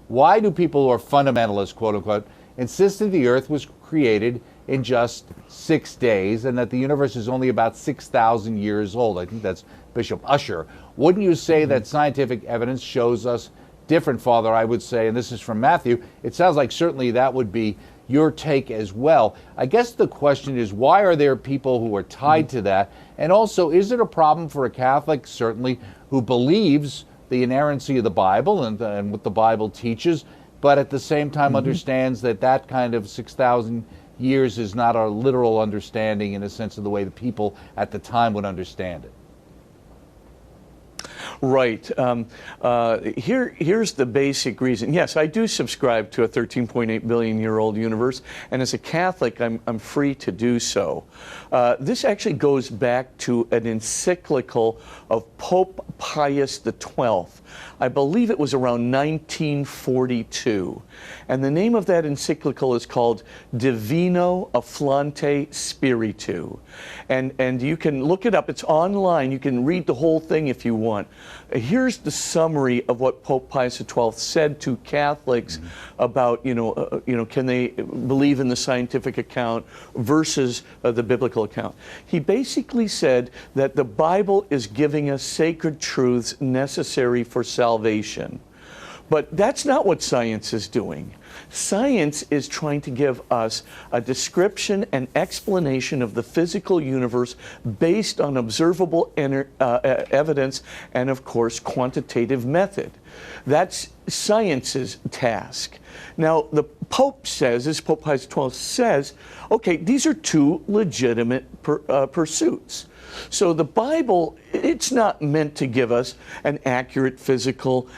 Why do people who are fundamentalists, quote unquote, insist that the earth was created in just 6 days and that the universe is only about 6,000 years old? I think that's Bishop Usher. Wouldn't you say that scientific evidence shows us different, Father? I would say, and this is from Matthew, it sounds like certainly that would be your take as well. I guess the question is, why are there people who are tied to that? And also, is it a problem for a Catholic, certainly, who believes the inerrancy of the Bible and what the Bible teaches, but at the same time understands that that kind of 6,000 years is not our literal understanding in a sense of the way the people at the time would understand it? Right. Here's the basic reason. Yes, I do subscribe to a 13.8 billion year old universe, and as a Catholic, I'm free to do so. This actually goes back to an encyclical of Pope Pius XII. I believe it was around 1942. And the name of that encyclical is called Divino Afflante Spiritu. And you can look it up. It's online. You can read the whole thing if you want. Here's the summary of what Pope Pius XII said to Catholics about, can they believe in the scientific account versus the biblical account. He basically said that the Bible is giving us sacred truths necessary for salvation. But that's not what science is doing. Science is trying to give us a description and explanation of the physical universe based on observable evidence and, of course, quantitative method. That's science's task. Now, the Pope says, as Pope Pius XII says, okay, these are two legitimate pursuits. So the Bible, it's not meant to give us an accurate physical,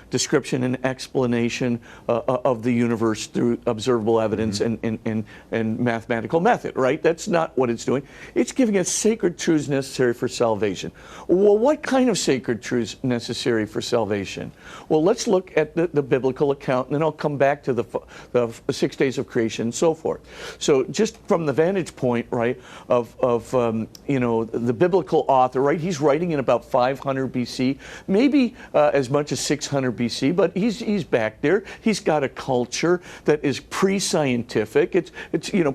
description and explanation of the universe through observable evidence and mathematical method, right? That's not what it's doing. It's giving us sacred truths necessary for salvation. Well, what kind of sacred truths necessary for salvation? Well, let's look at the biblical account, and then I'll come back to the 6 days of creation and so forth. So just from the vantage point, right, of the biblical author, right? He's writing in about 500 BC, maybe as much as 600 BC, but he's back there. He's got a culture that is pre-scientific. It's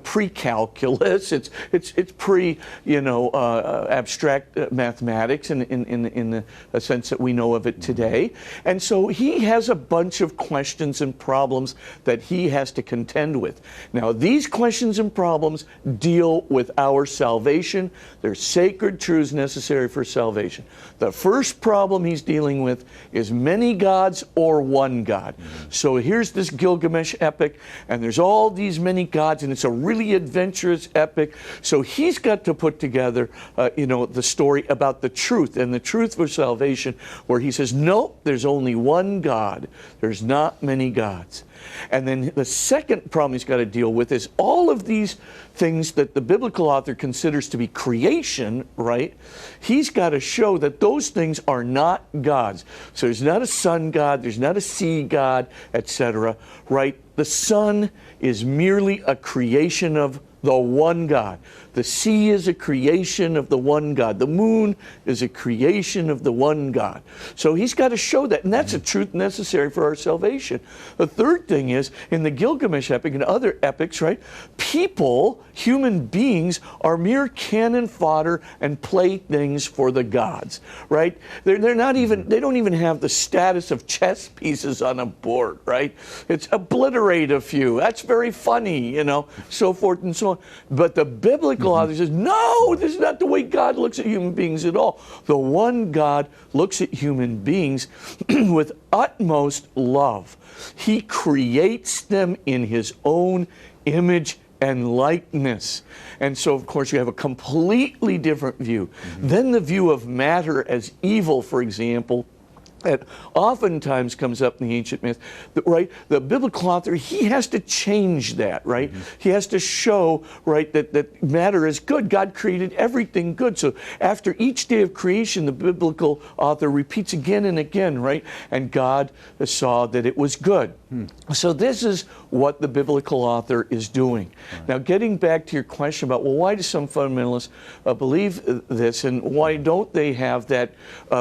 pre-calculus. It's pre abstract mathematics in the sense that we know of it today. And so he has a bunch of questions and problems that he has to contend with. Now, these questions and problems deal with our salvation. They're sacred truths necessary for salvation. The first problem he's dealing with is many gods or one God. So here's this Gilgamesh epic, and there's all these many gods, and it's a really adventurous epic. So he's got to put together, the story about the truth and the truth for salvation, where he says, nope, there's only one God. There's not many gods. And then the second problem he's got to deal with is all of these things that the biblical author considers to be creation, right? He's got to show that those things are not gods. So there's not a sun god, there's not a sea god, etc., right? The sun is merely a creation of the one God. The sea is a creation of the one God. The moon is a creation of the one God. So he's got to show that, and that's a truth necessary for our salvation. The third thing is, in the Gilgamesh epic and other epics, right, people, human beings, are mere cannon fodder and playthings for the gods, right? They're not even, they don't even have the status of chess pieces on a board, right? It's obliterate a few. That's very funny, so forth and so on. But the biblical author says, no, this is not the way God looks at human beings at all. The one God looks at human beings with utmost love. He creates them in his own image and likeness. And so, of course, you have a completely different view. Then the view of matter as evil, for example, that oftentimes comes up in the ancient myth, right? The biblical author, he has to change that, right? He has to show, right, that matter is good. God created everything good. So after each day of creation, the biblical author repeats again and again, right? And God saw that it was good. So this is what the biblical author is doing. Now, getting back to your question about, well, why do some fundamentalists believe this, and why don't they have that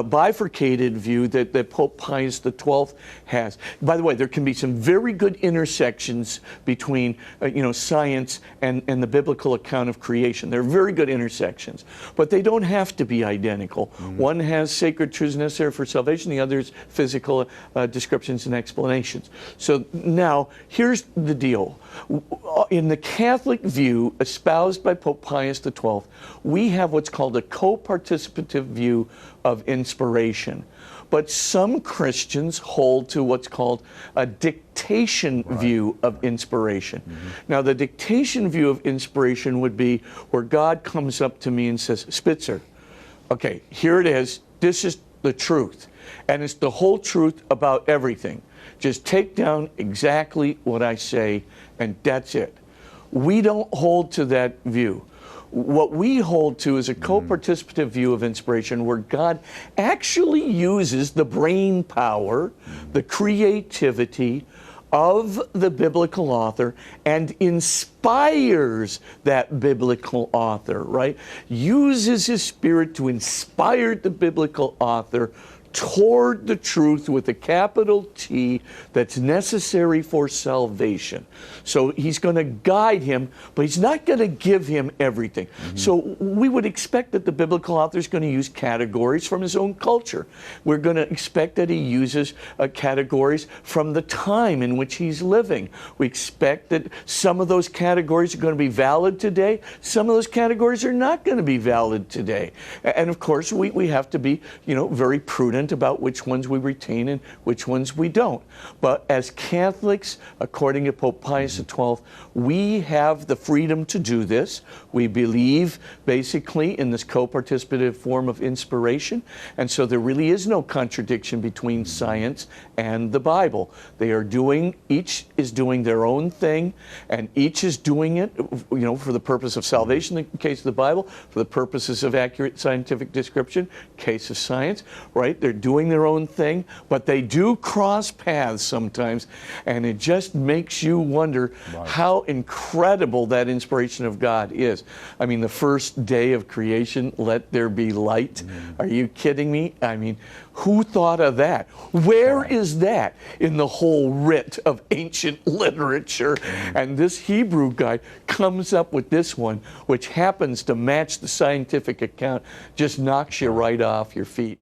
bifurcated view that that Pope Pius XII has. By the way, there can be some very good intersections between science and the biblical account of creation. They're very good intersections, but they don't have to be identical. One has sacred truths necessary for salvation, the other is physical descriptions and explanations. So now, here's the deal. In the Catholic view espoused by Pope Pius XII, we have what's called a co-participative view of inspiration. But some Christians hold to what's called a dictation view of inspiration. Now, the dictation view of inspiration would be where God comes up to me and says, Spitzer, okay, here it is. This is the truth. And it's the whole truth about everything. Just take down exactly what I say, and that's it. We don't hold to that view. What we hold to is a co-participative view of inspiration where God actually uses the brain power, the creativity of the biblical author and inspires that biblical author, right? Uses his spirit to inspire the biblical author toward the truth with a capital T that's necessary for salvation. So he's going to guide him, but he's not going to give him everything. So we would expect that the biblical author is going to use categories from his own culture. We're going to expect that he uses categories from the time in which he's living. We expect that some of those categories are going to be valid today. Some of those categories are not going to be valid today. And of course, we have to be, very prudent about which ones we retain and which ones we don't. But as Catholics, according to Pope Pius XII, we have the freedom to do this. We believe basically in this co-participative form of inspiration, and so there really is no contradiction between science and the Bible. Each is doing their own thing, and each is doing it, for the purpose of salvation in the case of the Bible, for the purposes of accurate scientific description, case of science, right? They're doing their own thing, but they do cross paths sometimes, and it just makes you wonder how incredible that inspiration of God is. I mean, the first day of creation, let there be light. Are you kidding me? I mean, who thought of that? Where is that in the whole writ of ancient literature? And this Hebrew guy comes up with this one, which happens to match the scientific account, just knocks you right off your feet.